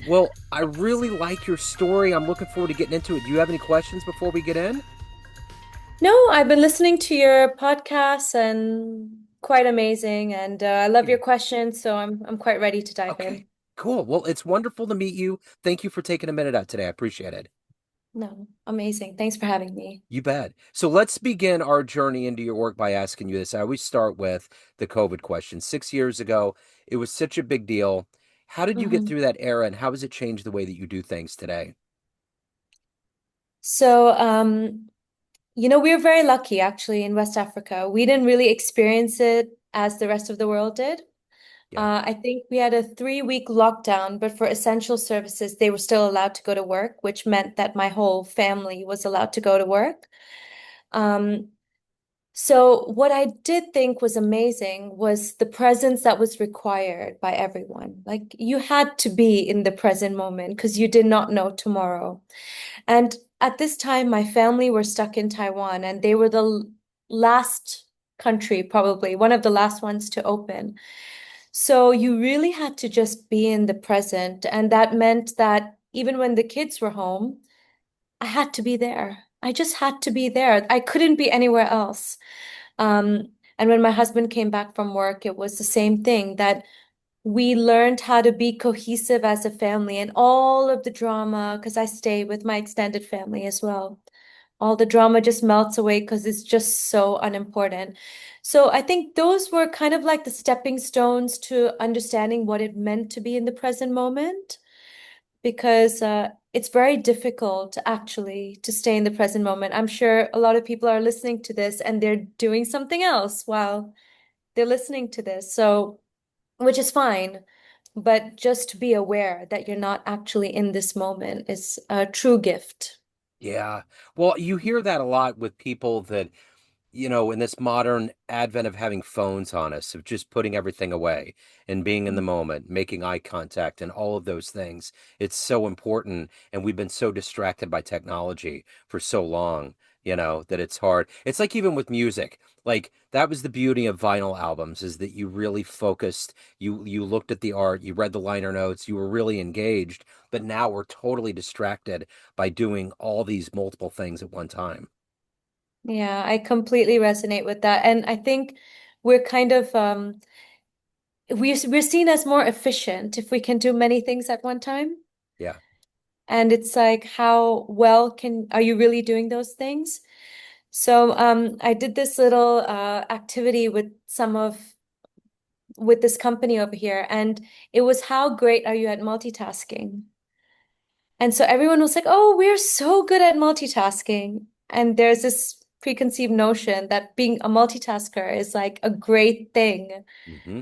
Well, I really like your story. I'm looking forward to getting into it. Do you have any questions before we get in? No, I've been listening to your podcasts and quite amazing, and I love your You. questions, so I'm quite ready to dive Okay, in. cool. Well, it's wonderful to meet you. Thank you for taking a minute out today. I appreciate it. No, amazing. Thanks for having me. You bet. So let's begin our journey into your work by asking you this. I always start with the COVID question. 6 years ago, it was such a big deal. How did you get hmm through that era, and how has it changed the way that you do things today? So, we were very lucky actually in West Africa. We didn't really experience it as the rest of the world did. Yeah. I think we had a 3-week lockdown, but for essential services, they were still allowed to go to work, which meant that my whole family was allowed to go to work. Um, So what I did think was amazing was the presence that was required by everyone. Like you had to be in the present moment because you did not know tomorrow. And at this time, my family were stuck in Taiwan and they were the last country, probably one of the last ones to open. So you really had to just be in the present. And that meant that even when the kids were home, I had to be there. I just had to be there. I couldn't be anywhere else. And when my husband came back from work, it was the same thing that we learned how to be cohesive as a family and all of the drama, because I stay with my extended family as well. All the drama just melts away because it's just so unimportant. So I think those were kind of like the stepping stones to understanding what it meant to be in the present moment because it's very difficult actually to stay in the present moment. I'm sure a lot of people are listening to this and they're doing something else while they're listening to this. So, which is fine, but just to be aware that you're not actually in this moment is a true gift. Yeah. Well, you hear that a lot with people that in this modern advent of having phones on us, of just putting everything away and being in the moment, making eye contact, and all of those things. It's so important. And we've been so distracted by technology for so long, that it's hard. It's like even with music, like that was the beauty of vinyl albums is that you really focused, you looked at the art, you read the liner notes, you were really engaged. But now we're totally distracted by doing all these multiple things at one time. Yeah, I completely resonate with that. And I think we're kind of we're seen as more efficient if we can do many things at one time. Yeah. And it's like, how well can are you really doing those things? So I did this little activity with this company over here, and it was how great are you at multitasking? And so everyone was like, "Oh, we're so good at multitasking." And there's this preconceived notion that being a multitasker is like a great thing, Hmm.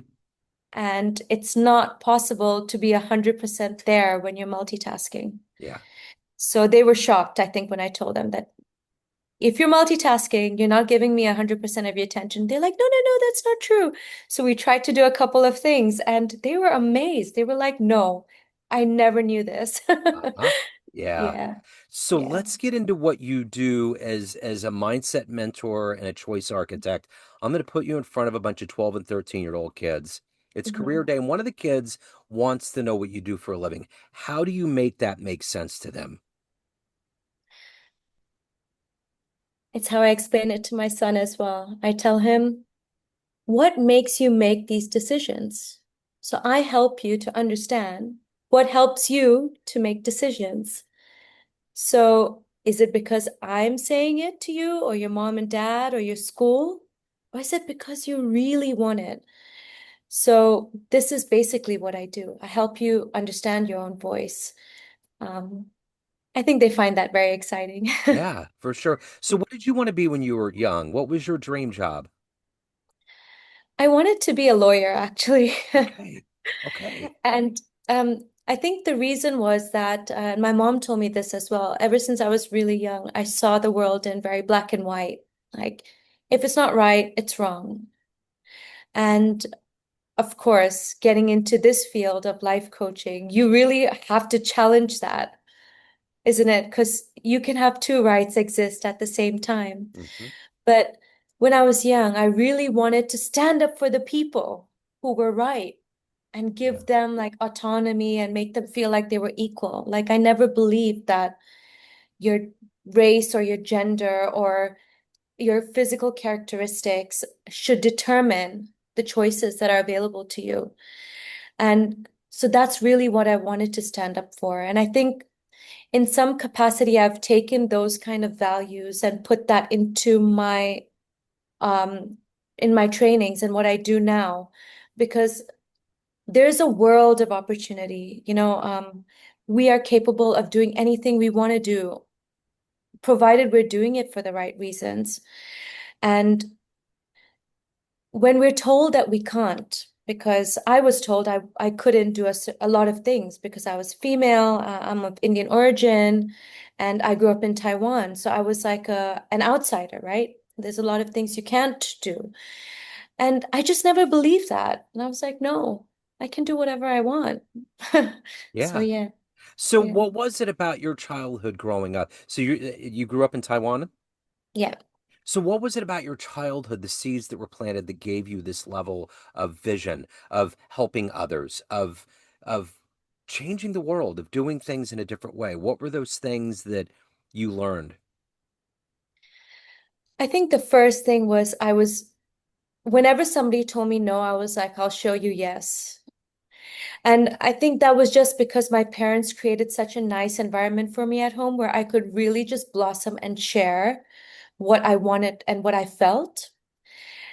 and it's not possible to be 100% there when you're multitasking. Yeah. So they were shocked, I think, when I told them that if you're multitasking, you're not giving me 100% of your attention. They're like, no, no, no, that's not true. So we tried to do a couple of things and they were amazed. They were like, no, I never knew this. Uh-huh. Yeah. Yeah, So yeah. let's get into what you do as a mindset mentor and a choice architect. I'm going to put you in front of a bunch of 12 and 13-year-old kids. It's career Mhm. day, and one of the kids wants to know what you do for a living. How do you make that make sense to them? It's how I explain it to my son as well. I tell him, what makes you make these decisions? So I help you to understand what helps you to make decisions. So is it because I'm saying it to you or your mom and dad or your school? Or is it because you really want it? So this is basically what I do. I help you understand your own voice. Um, I think they find that very exciting. Yeah, for sure. So what did you want to be when you were young? What was your dream job? I wanted to be a lawyer, actually. Okay. Okay. And I think the reason was that my mom told me this as well. Ever since I was really young, I saw the world in very black and white. Like, if it's not right, it's wrong. And of course, getting into this field of life coaching, you really have to challenge that, isn't it? Because you can have two rights exist at the same time. Hmm. But when I was young, I really wanted to stand up for the people who were right and Yeah. give them like autonomy and make them feel like they were equal. Like I never believed that your race or your gender or your physical characteristics should determine the choices that are available to you. And so that's really what I wanted to stand up for. And I think in some capacity, I've taken those kind of values and put that into my um in my trainings and what I do now, because there's a world of opportunity. We are capable of doing anything we want to do, provided we're doing it for the right reasons. And when we're told that we can't, because I was told I couldn't do a lot of things because I was female, I'm of Indian origin, and I grew up in Taiwan. So I was like an outsider, right? There's a lot of things you can't do. And I just never believed that. And I was like, no, I can do whatever I want. So Yeah. yeah, So yeah, what was it about your childhood growing up? So you grew up in Taiwan? yeah. So what was it about your childhood, the seeds that were planted that gave you this level of vision, of helping others, of changing the world, of doing things in a different way? What were those things that you learned? I think the first thing was whenever somebody told me no, I was like, I'll show you yes. And I think that was just because my parents created such a nice environment for me at home where I could really just blossom and share what I wanted and what I felt.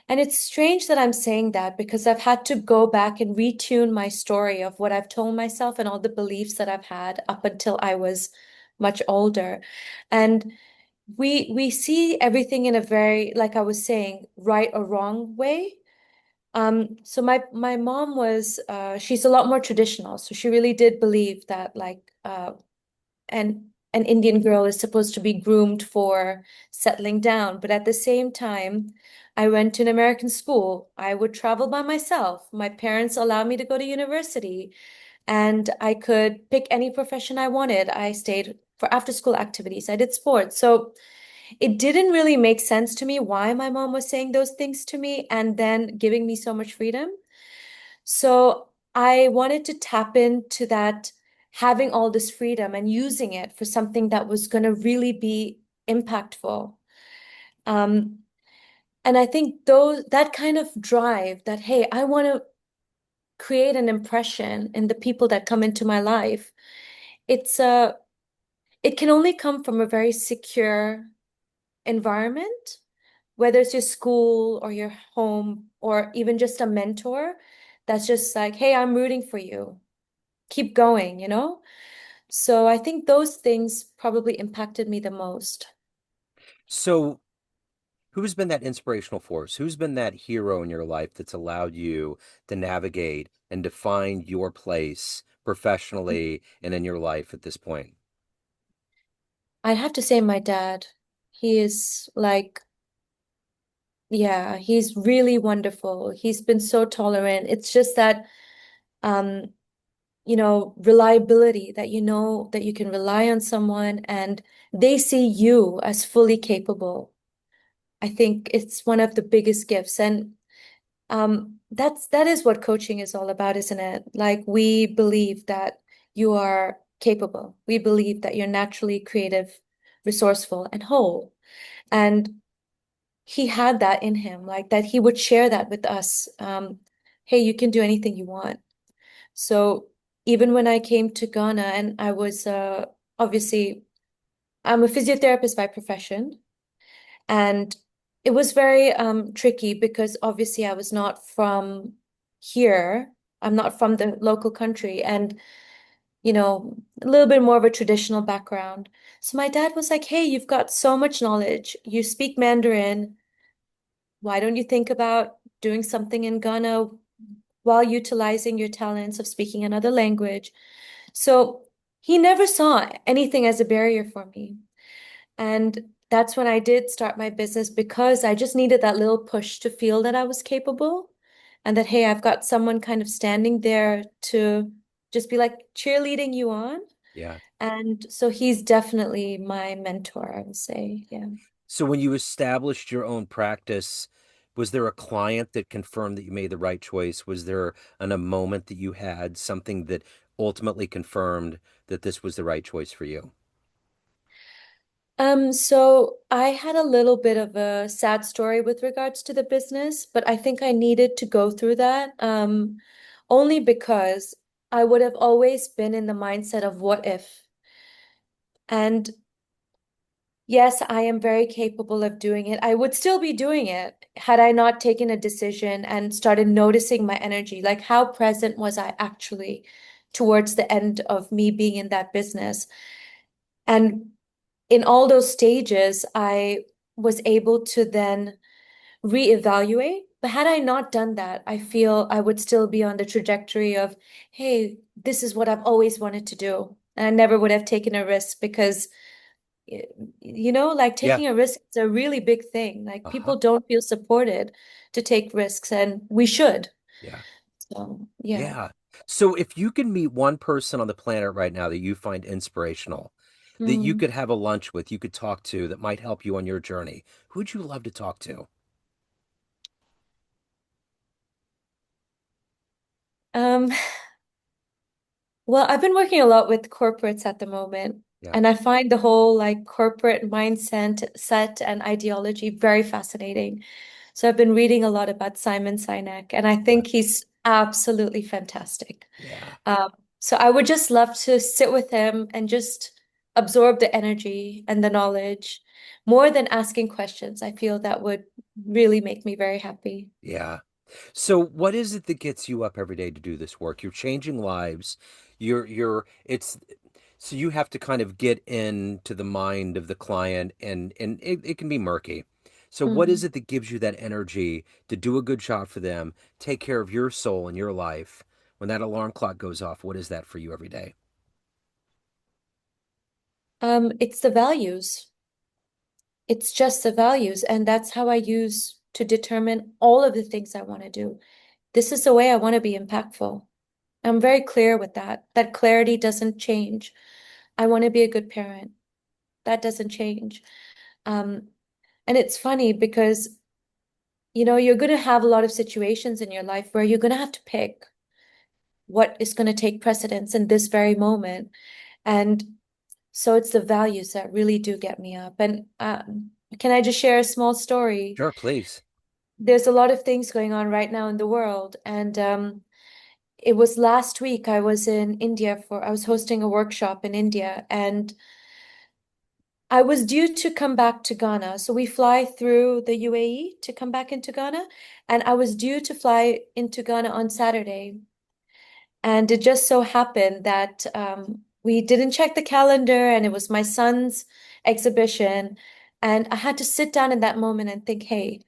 And it's strange that I'm saying that because I've had to go back and retune my story of what I've told myself and all the beliefs that I've had up until I was much older. And we see everything in a very, like I was saying, right or wrong way. So my mom was she's a lot more traditional. So she really did believe that like an Indian girl is supposed to be groomed for settling down. But at the same time, I went to an American school. I would travel by myself. My parents allowed me to go to university, and I could pick any profession I wanted. I stayed for after school activities. I did sports. So it didn't really make sense to me why my mom was saying those things to me and then giving me so much freedom. So I wanted to tap into that, having all this freedom and using it for something that was going to really be impactful. Um, and I think that kind of drive that, hey, I want to create an impression in the people that come into my life. It's it can only come from a very secure environment, whether it's your school or your home or even just a mentor that's just like, hey, I'm rooting for you. Keep going. So I think those things probably impacted me the most. So who's been that inspirational force? Who's been that hero in your life that's allowed you to navigate and define your place professionally and in your life at this point? I'd have to say my dad. He is like, yeah, he's really wonderful. He's been so tolerant. It's just that, um, reliability, that you know that you can rely on someone and they see you as fully capable. I think it's one of the biggest gifts. And that is what coaching is all about, isn't it? Like we believe that you are capable. We believe that you're naturally creative, resourceful, and whole. And he had that in him, like that he would share that with us. Hey, you can do anything you want. So even when I came to Ghana and I was obviously I'm a physiotherapist by profession. And it was very tricky because obviously I was not from here. I'm not from the local country and, a little bit more of a traditional background. So my dad was like, hey, you've got so much knowledge. You speak Mandarin. Why don't you think about doing something in Ghana while utilizing your talents of speaking another language? So he never saw anything as a barrier for me. And that's when I did start my business because I just needed that little push to feel that I was capable and that, hey, I've got someone kind of standing there to just be like cheerleading you on. Yeah. And so he's definitely my mentor, I would say. Yeah. So when you established your own practice, Was there a client that confirmed that you made the right choice? Was there a moment that you had something that ultimately confirmed that this was the right choice for you? So I had a little bit of a sad story with regards to the business, but I think I needed to go through that, only because I would have always been in the mindset of what if. And yes, I am very capable of doing it. I would still be doing it had I not taken a decision and started noticing my energy. Like, how present was I actually towards the end of me being in that business? And in all those stages, I was able to then reevaluate. But had I not done that, I feel I would still be on the trajectory of, hey, this is what I've always wanted to do. And I never would have taken a risk because, y- like Yeah. taking a risk is a really big thing. Like Uh-huh. people don't feel supported to take risks, and we should. Yeah. So, yeah. Yeah. So if you can meet one person on the planet right now that you find inspirational, that you Hmm. could have a lunch with, you could talk to, that might help you on your journey, who'd you love to talk to? Um, Well, I've been working a lot with corporates at the moment, Yeah. and I find the whole like corporate mindset set and ideology very fascinating. So I've been reading a lot about Simon Sinek, and I Yeah. think he's absolutely fantastic. Yeah. Um, so I would just love to sit with him and just absorb the energy and the knowledge more than asking questions. I feel that would really make me very happy. Yeah. So what is it that gets you up every day to do this work? You're changing lives. It's so you have to kind of get into the mind of the client and it can be murky. So what is Mhm. it that gives you that energy to do a good job for them, take care of your soul and your life? When that alarm clock goes off, what is that for you every day? It's the values. It's just the values, and that's how I use to determine all of the things I want to do. This is the way I want to be impactful. I'm very clear with that. That clarity doesn't change. I want to be a good parent. That doesn't change. Um, and it's funny because, you're going to have a lot of situations in your life where you're going to have to pick what is going to take precedence in this very moment. And so it's the values that really do get me up. And can I just share a small story? Sure, please. There's a lot of things going on right now in the world. And it was last week I was in India I was hosting a workshop in India, and I was due to come back to Ghana. So we fly through the UAE to come back into Ghana. And I was due to fly into Ghana on Saturday. And it just so happened that we didn't check the calendar, and it was my son's exhibition. And I had to sit down in that moment and think, hey,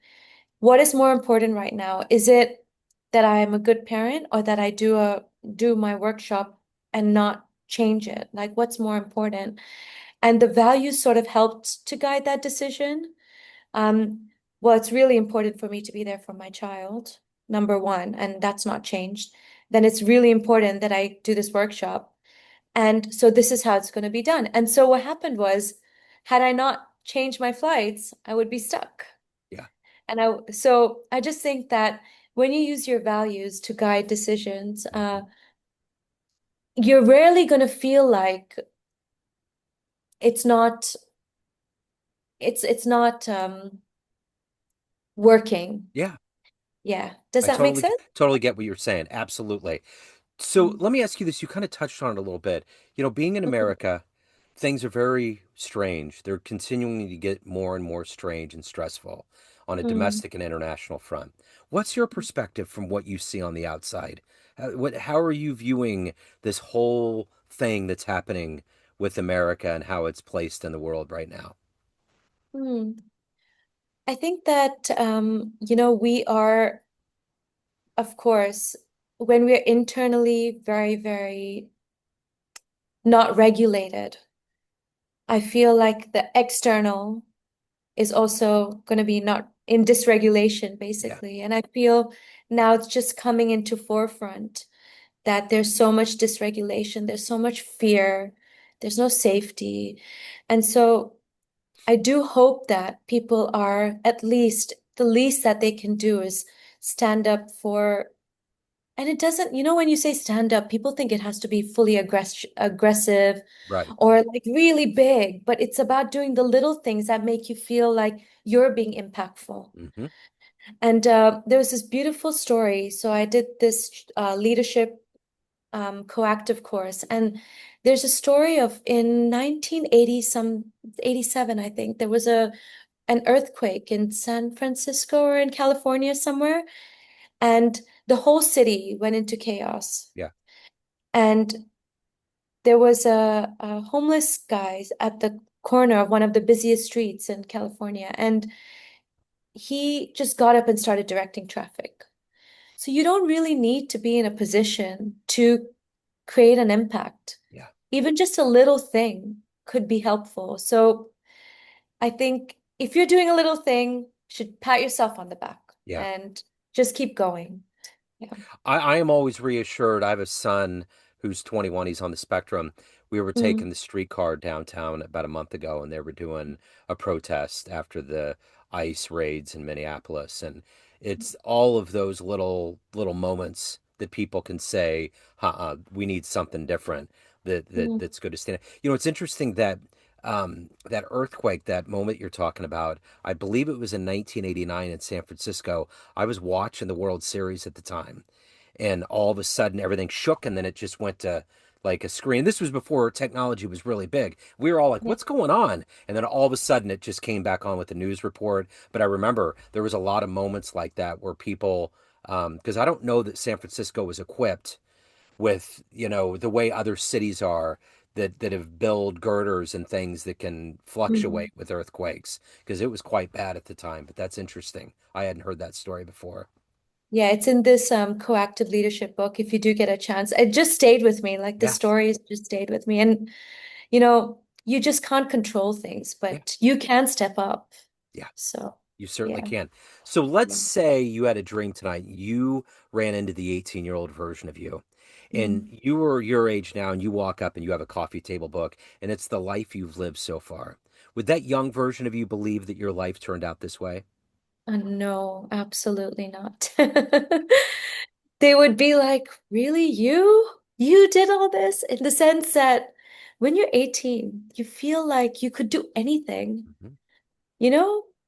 what is more important right now? Is it that I am a good parent, or that I do my workshop and not change it? Like, what's more important? And the values sort of helped to guide that decision. Um, well, it's really important for me to be there for my child, number one, and that's not changed. Then it's really important that I do this workshop. And so this is how it's going to be done. And so what happened was, had I not changed my flights, I would be stuck. Yeah. So I just think that when you use your values to guide decisions, Mhm. you're rarely going to feel like it's not it's not working. Yeah. Yeah. Does I that make sense? totally get what you're saying. Absolutely. So Mm. let me ask you this. You kind of touched on it a little bit. Being in Mhm. America, things are very strange. They're continuing to get more and more strange and stressful on a Mm. domestic and international front. What's your perspective from what you see on the outside? How are you viewing this whole thing that's happening with America and how it's placed in the world right now? Mm. I think that we are, of course, when we're internally very, very not regulated, I feel like the external is also going to be not in dysregulation, Yeah. basically. And I feel now it's just coming into forefront that there's so much dysregulation, there's so much fear, there's no safety. And so I do hope that people are at least the least that they can do is stand up for, and it doesn't, when you say stand up, people think it has to be fully aggressive Right. or like really big, but it's about doing the little things that make you feel like you're being impactful. Hmm. And there was this beautiful story. So I did this leadership coactive course, and there's a story of in 1980 some 87, I think, there was a an earthquake in San Francisco or in California somewhere, and the whole city went into chaos. Yeah. And there was a homeless guy at the corner of one of the busiest streets in California, and he just got up and started directing traffic. So you don't really need to be in a position to create an impact. Yeah. Even just a little thing could be helpful. So I think if you're doing a little thing, you should pat yourself on the back Yeah. and just keep going. Yeah. I am always reassured. I have a son who's 21. He's on the spectrum. We were Mm, taking the streetcar downtown about a month ago, and they were doing a protest after the ICE raids in Minneapolis. And it's all of those little moments that people can say, we need something different mm, that's good to stand. It's interesting that that earthquake, that moment you're talking about, I believe it was in 1989 in San Francisco. I was watching the World Series at the time, and all of a sudden everything shook, and then it just went to like a screen. This was before technology was really big. We were all like, yeah. what's going on? And then all of a sudden it just came back on with the news report. But I remember there was a lot of moments like that where people, because I don't know that San Francisco was equipped with, the way other cities are, that have built girders and things that can Mm. fluctuate with earthquakes, because it was quite bad at the time. But that's interesting. I hadn't heard that story before. Yeah, it's in this coactive leadership book if you do get a chance. It just stayed with me. Like the Yeah. stories just stayed with me. And you just can't control things, Yeah. but you can step up. Yeah. So, You certainly yeah. can. So let's Yeah. say you had a dream tonight. You ran into the 18-year-old version of you, and Mm. you were your age now, and you walk up and you have a coffee table book, and it's the life you've lived so far. Would that young version of you believe that your life turned out this way? No, absolutely not. They would be like, really, you? You did all this? In the sense that when you're 18, you feel like you could do anything, Hmm.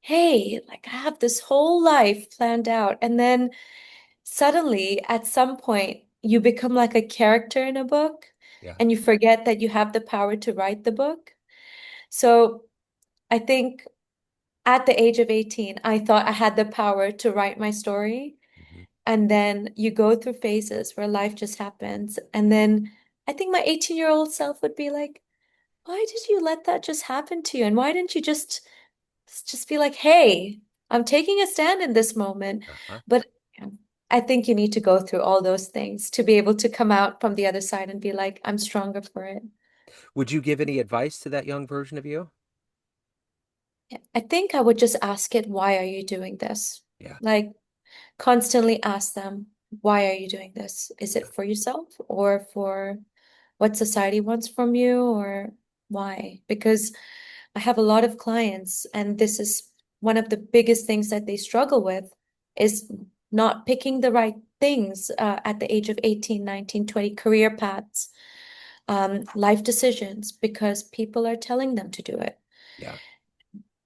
Hey, like I have this whole life planned out. And then suddenly, at some point, you become like a character in a book Yeah. and you forget that you have the power to write the book. So I think at the age of 18, I thought I had the power to write my story. Hmm. And then you go through phases where life just happens. And then I think my 18-year-old self would be like, why did you let that just happen to you? And why didn't you just be like, hey, I'm taking a stand in this moment. Uh-huh. But yeah, I think you need to go through all those things to be able to come out from the other side and be like, I'm stronger for it. Would you give any advice to that young version of you? Yeah, I think I would just ask it, why are you doing this? Yeah. Like constantly ask them, why are you doing this? Is Yeah. it for yourself or for what society wants from you, or why? Because I have a lot of clients, and this is one of the biggest things that they struggle with is not picking the right things at the age of 18, 19, 20, career paths, life decisions, because people are telling them to do it. Yeah.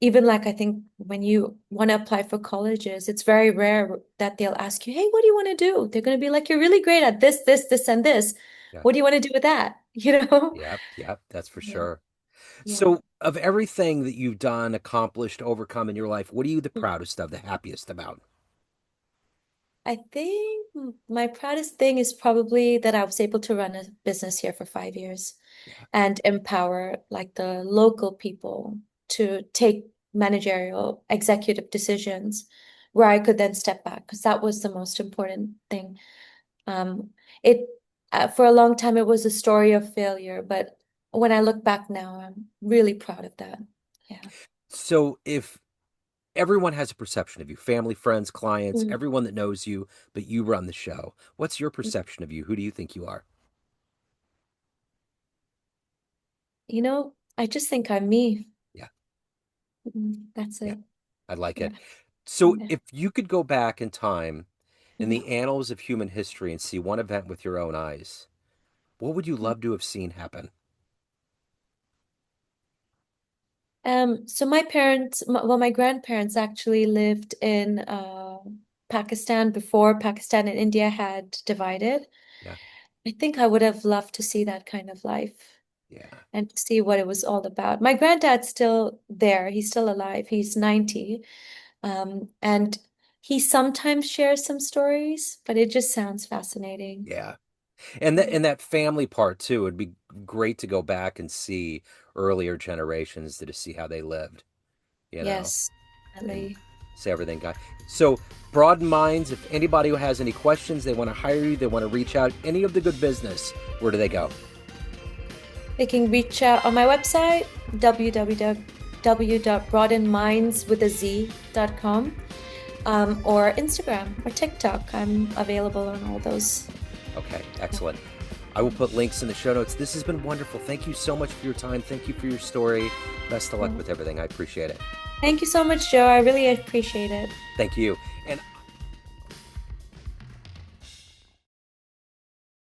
Even like I think when you want to apply for colleges, it's very rare that they'll ask you, hey, what do you want to do? They're going to be like, you're really great at this, this, this, and this. Yeah. What do you want to do with that? You know? Yep. Yep. That's for Yeah. sure. Yeah. So, of everything that you've done, accomplished, overcome in your life, what are you the proudest of, the happiest about? I think my proudest thing is probably that I was able to run a business here for 5 years Yeah. and empower like the local people to take managerial executive decisions where I could then step back, because that was the most important thing. It For a long time it was a story of failure, but when I look back now, I'm really proud of that. Yeah. So, if everyone has a perception of you, family, friends, clients, Mm. everyone that knows you, but you run the show, what's your perception of you? Who do you think you are? I just think I'm me. Yeah. That's Yeah. it. I like Yeah. it. So Yeah. if you could go back in time in Mhm. the annals of human history and see one event with your own eyes, what would you love to have seen happen? So my parents, well, my grandparents actually lived in Pakistan before Pakistan and India had divided. Yeah, I think I would have loved to see that kind of life yeah, and to see what it was all about. My granddad's still there. He's still alive. He's 90. And he sometimes shares some stories, but it just sounds fascinating. yeah. And that family part too. It'd be great to go back and see earlier generations to see how they lived, you know, Yes, and definitely. see everything got. So, Broaden Minds, if anybody who has any questions, they want to hire you, they want to reach out, any of the good business, where do they go? They can reach out on my website, www.broadenminds.com, or Instagram or TikTok. I'm available on all those. Okay, Yeah. excellent. I will put links in the show notes. This has been wonderful. Thank you so much for your time. Thank you for your story. Best of luck Yeah. with everything. I appreciate it. Thank you so much, Joe. I really appreciate it. Thank you.